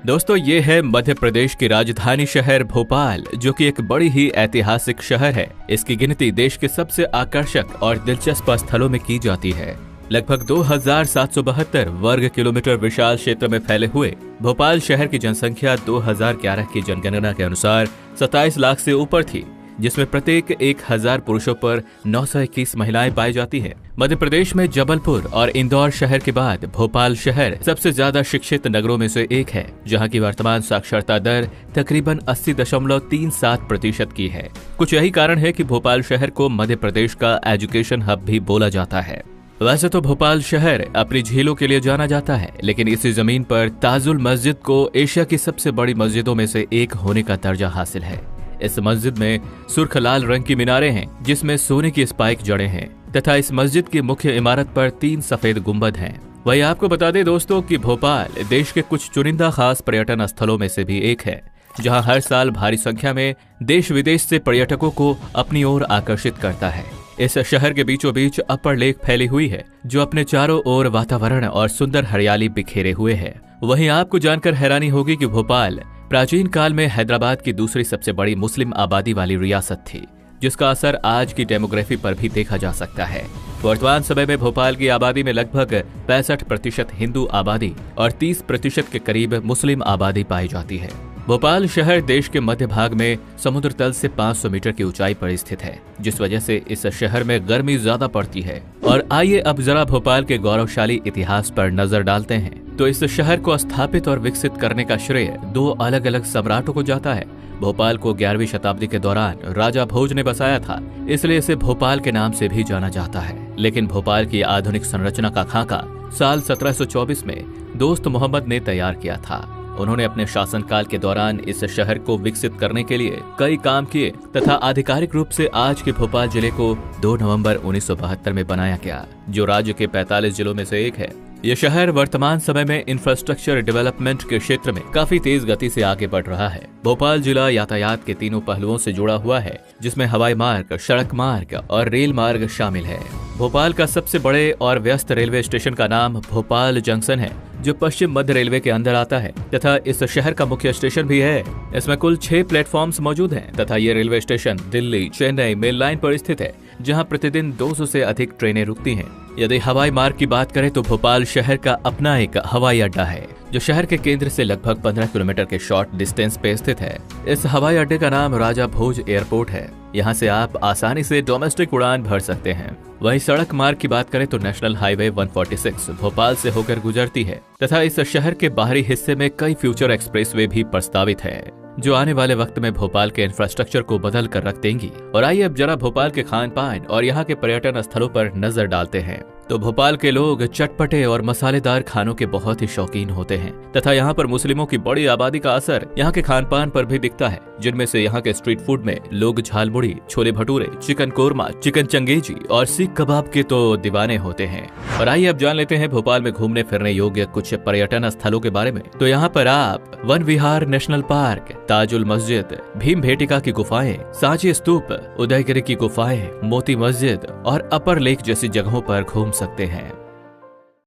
दोस्तों ये है मध्य प्रदेश की राजधानी शहर भोपाल, जो कि एक बड़ी ही ऐतिहासिक शहर है। इसकी गिनती देश के सबसे आकर्षक और दिलचस्प स्थलों में की जाती है। लगभग 2772 वर्ग किलोमीटर विशाल क्षेत्र में फैले हुए भोपाल शहर की जनसंख्या 2011 की जनगणना के अनुसार 27 लाख से ऊपर थी, जिसमें प्रत्येक 1000 पुरुषों पर 921 महिलाएं पाई जाती हैं। मध्य प्रदेश में जबलपुर और इंदौर शहर के बाद भोपाल शहर सबसे ज्यादा शिक्षित नगरों में से एक है, जहां की वर्तमान साक्षरता दर तकरीबन 80.37% की है। कुछ यही कारण है कि भोपाल शहर को मध्य प्रदेश का एजुकेशन हब भी बोला जाता है। वैसे तो भोपाल शहर अपनी झीलों के लिए जाना जाता है, लेकिन इसी जमीन पर ताजुल मस्जिद को एशिया की सबसे बड़ी मस्जिदों में से एक होने का दर्जा हासिल है। इस मस्जिद में सुर्ख लाल रंग की मीनारें हैं, जिसमें सोने की स्पाइक जड़ें हैं, तथा इस मस्जिद की मुख्य इमारत पर 3 सफेद गुंबद हैं। वही आपको बता दें दोस्तों कि भोपाल देश के कुछ चुनिंदा खास पर्यटन स्थलों में से भी एक है, जहां हर साल भारी संख्या में देश विदेश से पर्यटकों को अपनी ओर आकर्षित करता है। इस शहर के बीचों बीच अपर लेक फैली हुई है, जो अपने चारों ओर वातावरण और सुंदर हरियाली बिखेरे हुए है। वहीं आपको जानकर हैरानी होगी कि भोपाल प्राचीन काल में हैदराबाद की दूसरी सबसे बड़ी मुस्लिम आबादी वाली रियासत थी, जिसका असर आज की डेमोग्राफी पर भी देखा जा सकता है। वर्तमान समय में भोपाल की आबादी में लगभग 65% हिंदू आबादी और 30% के करीब मुस्लिम आबादी पाई जाती है। भोपाल शहर देश के मध्य भाग में समुद्र तल से 500 मीटर की ऊंचाई पर स्थित है, जिस वजह से इस शहर में गर्मी ज्यादा पड़ती है। और आइए अब जरा भोपाल के गौरवशाली इतिहास पर नजर डालते हैं। तो इस शहर को स्थापित और विकसित करने का श्रेय 2 अलग अलग सम्राटों को जाता है। भोपाल को 11वीं शताब्दी के दौरान राजा भोज ने बसाया था, इसलिए इसे भोपाल के नाम से भी जाना जाता है। लेकिन भोपाल की आधुनिक संरचना का खाका साल 1724 में दोस्त मोहम्मद ने तैयार किया था। उन्होंने अपने शासनकाल के दौरान इस शहर को विकसित करने के लिए कई काम किए तथा आधिकारिक रूप से आज के भोपाल जिले को 2 नवंबर 1972 में बनाया गया, जो राज्य के 45 जिलों में से एक है। यह शहर वर्तमान समय में इंफ्रास्ट्रक्चर डेवलपमेंट के क्षेत्र में काफी तेज गति से आगे बढ़ रहा है। भोपाल जिला यातायात के तीनों पहलुओं से जुड़ा हुआ है, जिसमें हवाई मार्ग, सड़क मार्ग और रेल मार्ग शामिल है। भोपाल का सबसे बड़े और व्यस्त रेलवे स्टेशन का नाम भोपाल जंक्शन है, जो पश्चिम मध्य रेलवे के अंदर आता है तथा इस शहर का मुख्य स्टेशन भी है। इसमें कुल 6 प्लेटफॉर्म्स मौजूद हैं तथा ये railway station Delhi Chennai main line पर स्थित है, जहां प्रतिदिन 200 से अधिक ट्रेनें रुकती हैं। यदि हवाई मार्ग की बात करें तो भोपाल शहर का अपना एक हवाई अड्डा है, जो शहर के केंद्र से लगभग 15 किलोमीटर के शॉर्ट डिस्टेंस पे स्थित है। इस हवाई अड्डे का नाम राजा भोज एयरपोर्ट है। यहाँ से आप आसानी से डोमेस्टिक उड़ान भर सकते हैं। वहीं सड़क मार्ग की बात करें तो नेशनल हाईवे 146 भोपाल से होकर गुजरती है तथा इस शहर के बाहरी हिस्से में कई फ्यूचर एक्सप्रेसवे भी प्रस्तावित है, जो आने वाले वक्त में भोपाल के इंफ्रास्ट्रक्चर को बदल कर रख देंगी। और आइए अब जरा भोपाल के खान पान और यहाँ के पर्यटन स्थलों पर नजर डालते हैं। तो भोपाल के लोग चटपटे और मसालेदार खानों के बहुत ही शौकीन होते हैं तथा यहाँ पर मुस्लिमों की बड़ी आबादी का असर यहाँ के खान पान पर भी दिखता है, जिनमें से यहाँ के स्ट्रीट फूड में लोग झालमुड़ी, छोले भटूरे, चिकन कोरमा, चिकन चंगेजी और सीख कबाब के तो दीवाने होते हैं। और आइए अब जान लेते हैं भोपाल में घूमने फिरने योग्य कुछ पर्यटन स्थलों के बारे में। तो यहाँ पर आप वन विहार नेशनल पार्क, ताजुल मस्जिद, भीम भेटिका की गुफाएं, सांची स्तूप, उदयगिरी की गुफाएं, मोती मस्जिद और अपर लेक जैसी जगहों पर घूम सकते हैं।